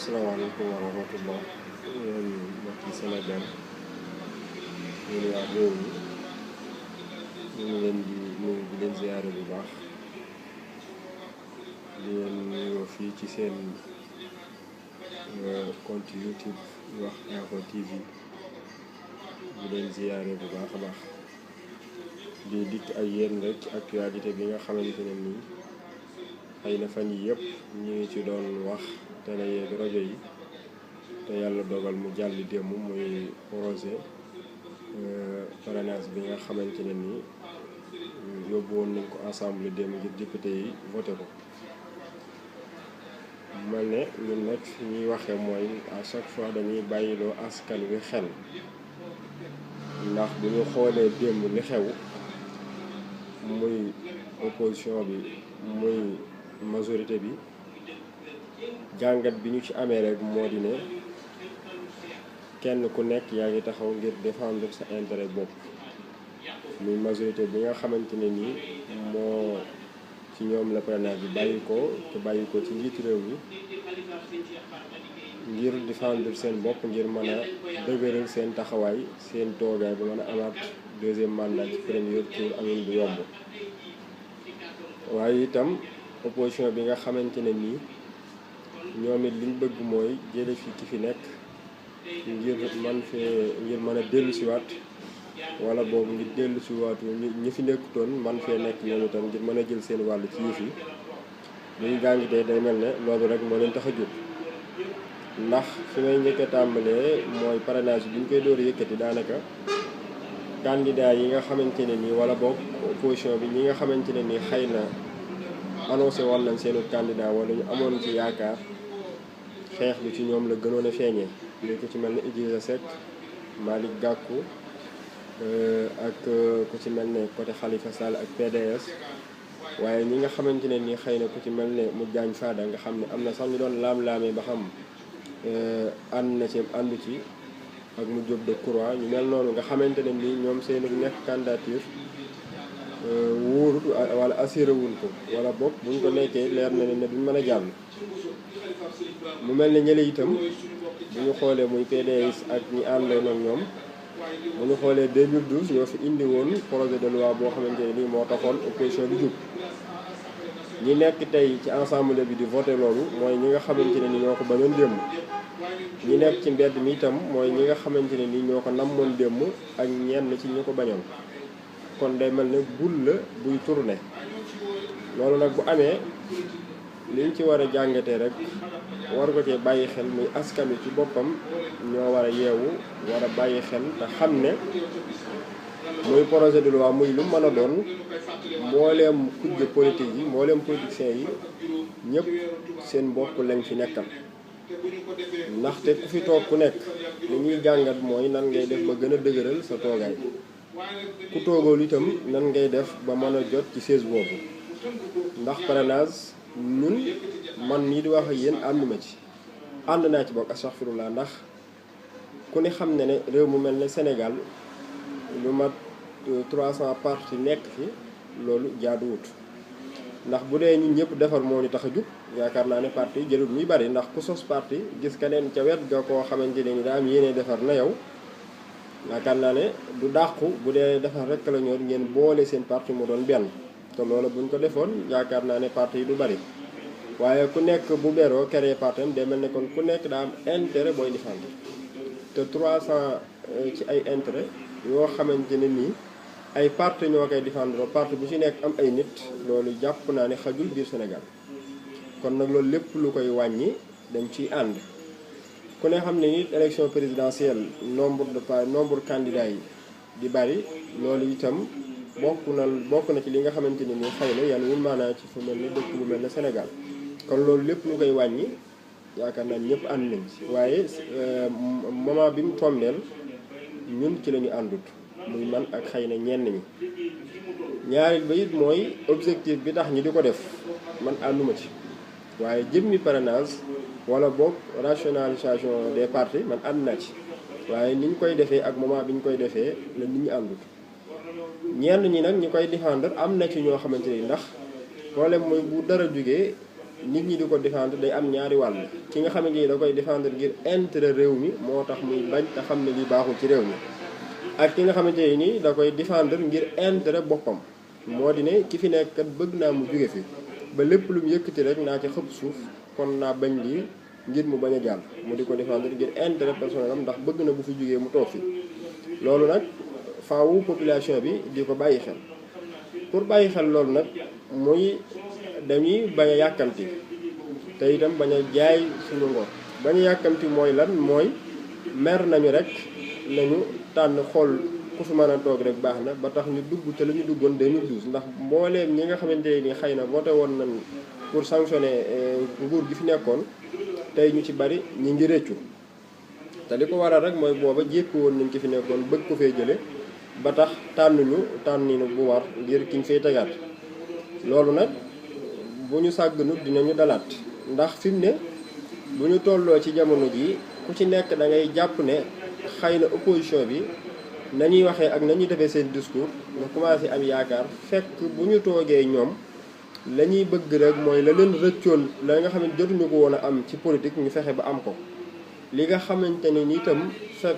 asalaamaaleykum wa rahmatullah yéen mbokki Sénégal yéen waa réew mi ñu ngi leen di nuyu di leen ziyaare bu baax di leen nuyoo fii ci seen compte YouTube wax Info TV di leen ziyaare bu baax a baax di dikk ak yéen rek ci actualité bi nga xamante ne nii xëy na fan yi yëpp ñu ngi ci doon wax télé yeeg rajo yi te yàlla dogal mu jàll démb muy projet parrainage bi nga xamante ne nii yóbbu woon nañ ko assemblée démb ngir député yi voté ko. mel ne ñun nag fi ñuy waxee mooy à chaque fois dañuy bàyyiloo askan wi xel ndax bu ñu xoolee démb li xew muy opposition bi muy majorité bi jàngat bi ñu ci amee rek moo di ne kenn ku nekk yaa ngi taxaw ngir défendre sa intérêt bopp muy majorité bi nga xamante ne nii moo ci ñoom la parrainage bi bàyyi ko ci njiitu réew mi ngir défendre seen bopp ngir mën a dëgëral seen taxawaay seen toogaay ba mën a amaat deuxième mandat ci premier tour amin bu yomb waaye itam opposition bi nga xamante ne nii ñoom it liñ bëgg mooy jële fi ki fi nekk ngir mën a dellu siwaat wala boobu ngir dellu siwaatu ñi fi nekkutoon man fee nekk ñoom itam ngir mën a jël seen wàll ci yëf yi bu ñu jàngitee day mel ne loolu rek moo leen tax a jóg ndax fi may njëkk a tàmbalee mooy parrainage bi ñu koy door a yëkkati daanaka candidat yi nga xamante ne nii wala boog opposition bi ñi nga xamante ne nii xëy na annoncé woon nañ seenu candidat wala ñu amoon ci yaakaar xeex bi ci ñoom la gënoon a feeñee li ko ci mel ne Idrissa Seck Malick Gakou ak ku ci mel ne côté Khalifa Sall ak PDS waaye ñi nga xamante ne nii xëy na ku ci mel ne mu Diagne Fada nga xam ne am na sax ñu doon laam-laamee ba xam ànd na ci àndu ci ak mu Diop Decroix ñu mel noonu nga xamante ne nii ñoom seenu nekk candidature wóorut wala assuré wuñ ko wala boog buñ ko nekkee leer na ne duñ mën a jàll mu mel ne ñële itam bu ñu xoolee muy PDS ak ñi àndoon ak ñoom bu ñu xoolee 2012 ñoo fi indi woon projet de loi boo xamante ne nii moo taxoon opposition bi jub ñi nekk tey ci ensemble bi di voté loolu mooy ñi nga xamante ne ni ñoo ko bañoon démb ñi nekk ci mbedd mi itam mooy ñi nga xamante ne ni ñoo ko namoon démb ak ñenn ci ñi ko bañoon kon day mel ne bul la buy tourné loolu nag bu amee liñ ci war a jàngatee rek war ko cee bàyyi xel muy askan wi ci boppam ñoo war a yeewu war a bàyyi xel te xam ne muy projet de loi muy lu mën a doon mbooleem kujje politique yi mbooleem politiciens yi ñëpp seen bopp lañ fi nekkal ndaxte ku fi toog ku nekk li ñuy jàngat mooy nan ngay def ba gën a dëgëral sa toogaay ku toogool itam nan ngay def ba mën a jot ci siège boobu ndax parrainage ñun man mii di wax ak yéen ànduma ci ànd naa ci bokk astaghfirullah ndax ku ne xam ne ne réew mu mel ne Sénégal lu mat 300 parti nekk fi loolu jaaduwut ndax bu dee ñun ñëpp defar moo ñu tax a jug yaakaar naa ne parti yi jëlul muy bari ndax ku sos parti gis keneen ca wet ga koo xamante ne ni daa am yéene defar na yow yaakaar naa ne du dàqu bu dee defar rek la ñor ngeen boole seen parti mu doon benn te loolu buñ ko defoon yaakaar naa ne parti yi du bari waaye ku nekk bu beroo créé parti am day mel ne kon ku nekk daa am intérêt booy défendre te 300 ci ay intérêt yoo xamante ne nii ay parti ñoo koy défendre parti bu ci nekk am ay nit loolu jàpp naa ne xajul biir Sénégal kon nag loolu lépp lu koy wàññi dañ ciy ànd ku ne xam ne it élection présidentielle nombre candidat yi di bari loolu itam bokk na ci li nga xamante ne nii xëy na yàlla wul maanaa ci fu mel ne dëkk bu mel ne Sénégal kon loolu lépp lu koy wàññi yaakaar naa ñëpp ànd nañ ci waaye moment bi mu tombeel ñun ci la ñu àndut muy man ak xëy na ñenn ñi ñaareel ba it mooy objectif bi tax ñi di ko def man ànduma ci waaye jëmmi parrainage wala boog rationalisation des partis man ànd naa ci waaye ni ñu koy defee ak moment bi ñu koy defee la nit ñi àndut ñenn ñi nag ñi koy défendre am na ci ñoo xamante ni ndax problème mooy bu dara jógee nit ñi di ko défendre day am ñaari wàll ki nga xamante ni da koy défendre ngir intérêt réew mi moo tax muy bañ te xam ne li baaxul ci réew mi ak ki nga xamante ni da koy défendre ngir intérêt boppam moo di ne ki fi nekk kat bëgg naa mu jóge fi ba lépp lu mu yëkkati rek naa ci xëpp suuf kon naa bañ lii ngir mu bañ a jàll mu di ko défendre ngir intérêt personnel am ndax bëgg na bu fi jógee mu toog fi loolu nag faawu population bi di ko bàyyi xel pour bàyyi xel loolu nag muy dañuy bañ a yàkkamti te itam bañ a jaay suñu ngor bañ a yàkkamti mooy lan mooy mer nañu rek nañu tànn xool ku fi mën a toog rek baax na ba tax ñu dugg te la ñu duggoon 2012 ndax mbooleem ñi nga xamante ni xëy na voté woon nañ pour sanctionner nguur gi fi nekkoon tey ñu ci bari ñi ngi réccu te li ko waral rek mooy booba jékku woon nañ ki fi nekkoon bëgg ko fee jële ba tax tànninu bu war ngir kiñ fay tegaat loolu nag bu ñu sàgganut dinañu dalaat ndax fi mu ne bu ñu tolloo ci jamono ji ku ci nekk da ngay jàpp ne xëy na opposition bi nañuy waxee ak nañuy defee seen discours nga commencé am yaakaar fekk bu ñu toogee ñoom la ñuy bëgg rek mooy la leen rëccoon la nga xam ne jotuñu ko woon a am ci politique ñu fexe ba am ko li nga xamante ne ni itam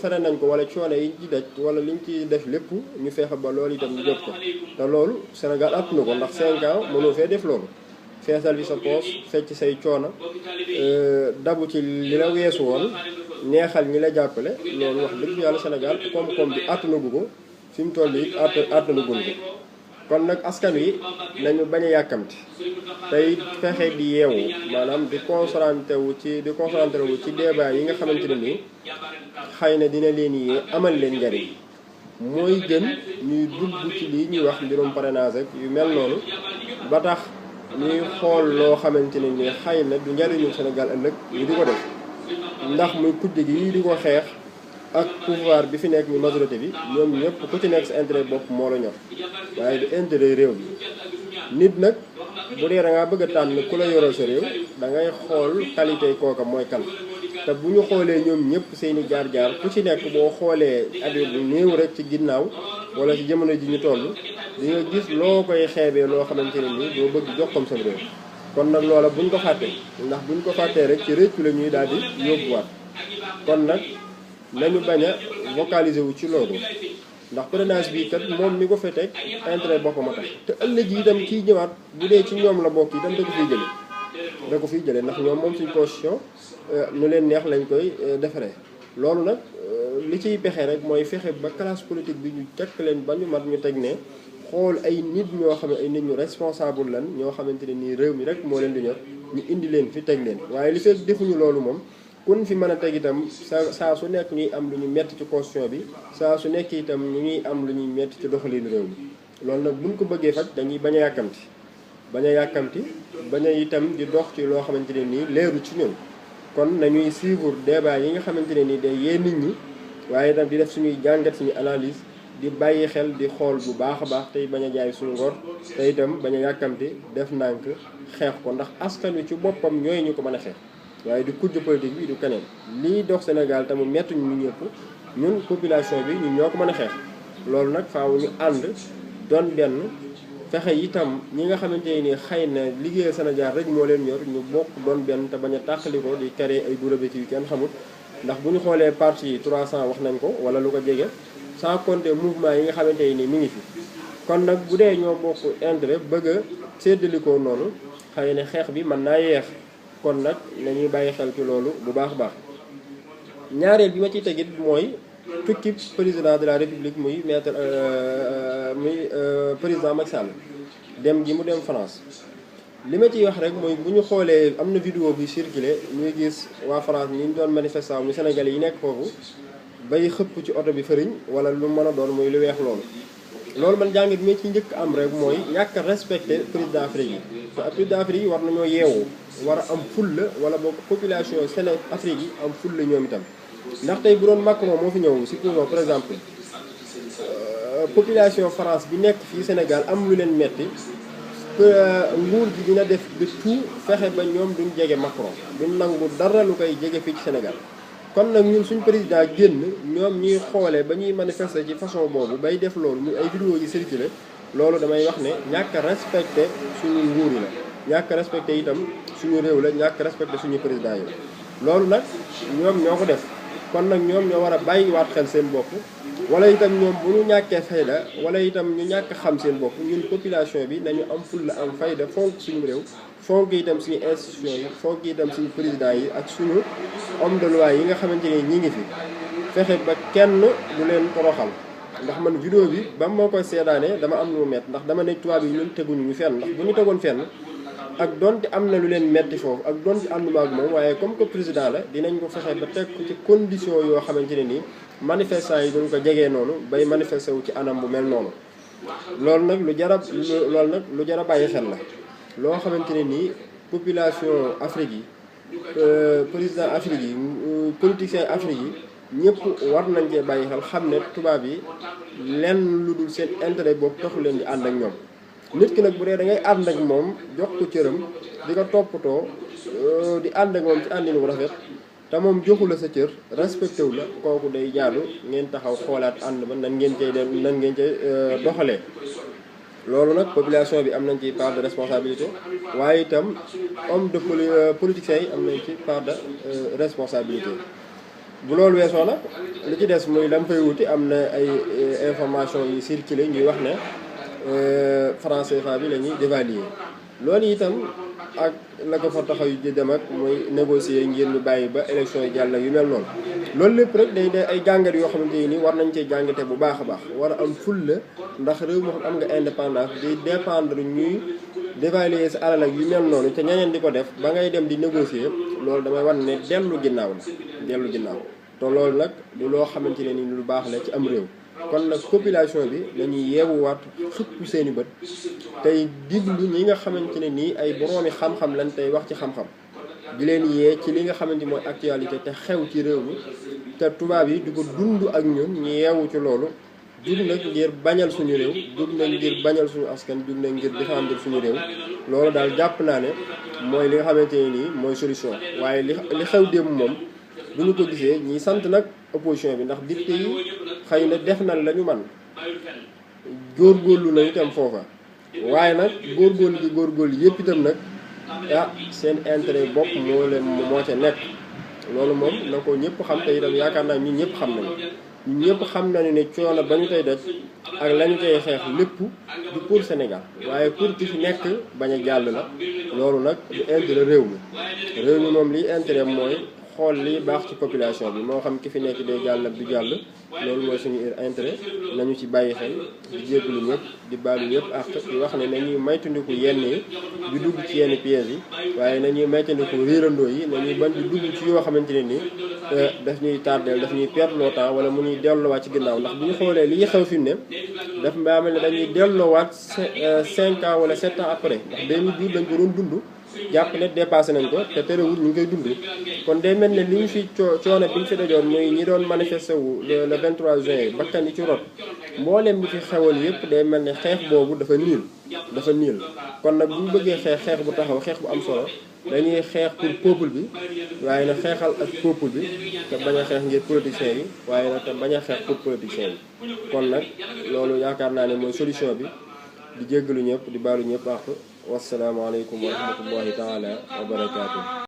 fere nañ ko wala coono yi ci daj wala liñ ci def lépp ñu fexe ba loolu itam ñu jot ko te loolu Sénégal at na ko ndax 5 ans mënoo fee def loolu feesal bi sa poos fecc say coono dabu ci li la weesu woon neexal ñi la jàppale loolu wax dëgg yàlla Sénégal koom-koom bi àttanagu ko fi mu toll yi àttanagun ko kon nag askan wi nañu bañ a yàkkamti tey fexe di yeewu maanaam di concentré wu ci débat yi nga xamante ne nii xëy na dina leen yee amal leen njariñ mooy gën ñuy dugg ci lii ñuy wax mbirum parrainage ak yu mel noonu ba tax ñuy xool loo xamante ne nii xëy na du njariñu Sénégal ëllëg ñu di ko def ndax muy kujje gi di ko xeex ak pouvoir bi fi nekk ñu majorité bi ñoom ñëpp ku ci nekk sa intérêt bopp moo la ñor waaye du intérêt réew bi nit nag bu dee da ngaa bëgg a tànn ku la yoroo sa réew da ngay xool qualité kooka mooy kan te bu ñu xoolee ñoom ñëpp seeni jaar-jaar ku ci nekk boo xoolee at bu néew rek ci ginnaaw wala ci jamono ji ñu toll di nga gis loo koy xeebee loo xamante ne nii doo bëgg jox comme sa réew kon nag loola buñ ko fàttee ndax buñ ko fàttee rek ci réccu la ñuy daal di yóbbuwaat kon nag nañu bañ a vocaliser wu ci loolu ndax parrainage bi kat moom mi ko fa teg intérêt boppam a tax te ëllëg yi itam kii ñëwaat bu dee ci ñoom la bokk itam da ko fiy jële ndax ñoom moom suñ constitution nu leen neex lañ koy defaree loolu nag li ciy pexe rek mooy fexe ba classe politique bi ñu tekk leen ba ñu mat ñu teg ne xool ay nit ñoo xam ne ay nit ñu responsable lan ñoo xamante ne nii réew mi rek moo leen di ñor ñu indi leen fi teg leen waaye li fekk defuñu loolu moom kun fi mën a teg itam saa su nekk ñuy am lu ñu metti ci constitution bi saa su nekk itam ñu ñuy am lu ñuy metti ci doxalinu réew mi loolu nag buñ ko bëggee faj dañuy bañ a yàkkamti bañ a itam di dox ci loo xamante ne nii leeru ci ñun kon nañuy suivre débat yi nga xamante ne nii day yee nit ñi waaye itam di def suñuy jàngat suñu analyse di bàyyi xel di xool bu baax a baax tey bañ a jaay suñu ngor te itam bañ a yàkkamti def ndànk xeex ko ndax askan wi ci boppam ñooy ñu ko mën a xeex waaye du kujj politique bi du keneen lii dox Sénégal te mu mettuñu ñu ñëpp ñun population bi ñun ñoo ko mën a xeex loolu nag faaw ñu ànd doon benn fexe itam ñi nga xamante ni xëy na liggéey Sénégal rek moo leen ñor ñu bokk doon benn te bañ a tàqaliko di créer ay groupe yu kenn xamut ndax bu ñu xoolee parti yi 300 wax nañ ko wala lu ko jege sans compter mouvement yi nga xamante ni mi ngi fi kon nag bu dee ñoo bokk intérêt bëgg a séddalikoo noonu xëy na xeex bi mën naa yeex kon nag nañuy bàyyi xel ci loolu bu baax a baax ñaareel bi ma ciy tegit mooy tukki président de la république muy maître président Macky Sall dem gi mu dem France li ma ciy wax rek mooy bu ñu xoolee am na vidéo bi circulé ñuy gis waa France ñi ñu doon manifestant ñu Sénégalais yi nekk foofu bay xëpp ci oto bi fëriñ wala lu mën a doon muy lu weex loolu man jàngit mi ci njëkk am rek mooy ñàkk a respecté président Afrique yi te président Afrique yi war nañoo yeewu war a am fulla wala boog population Sénégal Afrique yi am fulla ñoom itam ndax tey bu doon Macron moo fi ñëw supposons par exemple population France bi nekk fii Sénégal am lu leen metti nguur gi dina def de tout fexe ba ñoom duñ jege Macron duñ nangu dara lu koy jege fii ci Sénégal kon nag ñun suñ président génn ñoom ñuy xoolee ba ñuy manifester ci façon boobu bay def loolu muy ay vidéo yi circulé loolu damay wax ne ñàkk a respecté suñu nguur yi la ñàkk a respecté itam suñu réew la ñàkk respecté suñu président yi loolu nag ñoom ñoo ko def kon nag ñoom ñoo war a bàyyiwaat xel seen bopp wala itam ñoom bu ñu ñàkkee fayda wala itam ñu ñàkk xam seen bopp ñun population bi nañu am fulla am fayda fonk suñu réew fonk itam suñu institution yi fonk itam suñu président yi ak suñu homme de loi yi nga xamante ne ñi ngi fi fexe ba kenn du leen toroxal ndax man vidéo bi ba moo koy seedaanee dama am lu mu metti ndax dama ne tubaab yi ñun teguñu ñu fenn ndax bu ñu tegoon fenn ak donte am na lu leen metti foofu ak donte ànduma ak moom waaye comme que président la dinañ ko fexe ba teg ko ci condition yoo xamante ne nii manifestants yi duñ ko jegee noonu bay manifesté wu ci anam bu mel noonu loolu nag lu jar a bàyyi xel la loo xamante ne nii population Afrique yi président Afrique yi politiciens Afrique yi ñëpp war nañ cee bàyyi xel xam ne tubaab yi lenn lu dul seen intérêt boobu taxu leen di ànd ak ñoom nit ki nag bu dee da ngay ànd ak moom jox ko cëram di ko toppatoo di ànd ak moom ci àndin wu rafet te moom joxu la sa cër respecté wu la kooku day jaadu ngeen taxaw xoolaat ànd ba nan ngeen cay doxalee. loolu nag population bi am nañ ci part de responsabilité waaye itam homme de politiciens yi am nañ ci part de responsabilité. bu loolu weesoo nag li ci des muy lam fay wuti am na ay information yi circulé ñuy wax ne franc CFA bi la ñuy dévaluer loolu itam ak la ko fa taxaw di dem ak muy négocier ngir ñu bàyyi ba élection yi jàll yu mel noonu loolu lépp rek day ay jàngat yoo xamante ni war nañ cee jàngate bu baax a baax war a am fulla ndax réew moo xam am nga indépendance di dépendre ñuy dévaluer sa alal ak yu mel noonu te ñeneen di ko def ba ngay dem di négocier loolu damay wan ne dellu ginnaaw te loolu nag du loo xamante ne ni lu baax la ci am réew kon nag population bi dañuy yeewuwaat xëpp seeni bët tey diglu ñi nga xamante ne nii ay boroomi xam-xam lañ tey wax ci xam-xam di leen yee ci li nga xamante mooy actualité te xew ci réew mi te tubaab yi di ko dund ak ñun ñu yeewu ci loolu jug nag ngir bañal suñu réew jug nag ngir bañal suñu askan jug nag ngir défendre suñu réew loolu daal jàpp naa ne mooy li nga xamante ne nii mooy solution waaye li xew démb moom bu ñu ko gisee ñi sant nag opposition bi ndax député yi xëy na def na la ñu man góorgóorlu na itam foofa waaye nag góorgóorlu yëpp itam nag seen intérêt bopp moo ca nekk loolu moom na ko ñëpp xam te itam yaakaar naa ñun ñëpp xam nañu ñun ñëpp xam nañu ne coono ba ñu koy def ak la ñu koy xeex lépp du pour Sénégal waaye pour ki fi nekk bañ a jàll la loolu nag du intérêt réew mi moom liy intérêt mooy xool li baax ci population bi moo xam ki fi nekk day jàll ak du jàll loolu mooy suñu intérêt nañu ci bàyyi xel di jéggalu ñëpp di baalu ñëpp ak di wax ne nañuy maytandiku yenn yi di dugg ci yenn pièges yi waaye nañuy maytandiku riirandoo yi nañuy bañ di dugg ci yoo xamante ne nii daf ñuy tardeel daf ñuy perdre le temps wala mu ñuy delloowaat ci ginnaaw ndax bu ñu xoolee li xew fi mu ne daf mbaa mel ne dañuy delloowaat 5 ans wala 7 ans après ndax 2012 dañ ko doon dund jàpp ne dépassé nañ ko te terewul ñu ngi koy dund kon day mel ne li ñu fi coono bi ñu fi dajoon muy ñi doon manifesté wu le 23 juin bakkan yi ci rot mboolem li fi xewoon yëpp day mel ne xeex boobu dafa niil kon nag bu ñu bëggee xeex bu taxaw xeex bu am solo dañuy xeex pour peuple bi waaye nag xeexal ak peuple bi te bañ a xeex ngir politiciens yi waaye nag te bañ a xeex pour politiciens yi kon nag loolu yaakaar naa ne mooy solution bi di jéggalu ñëpp di baalu ñëpp àq wasalaamaaleykum wa rahmatullahi taala wa barakaatu.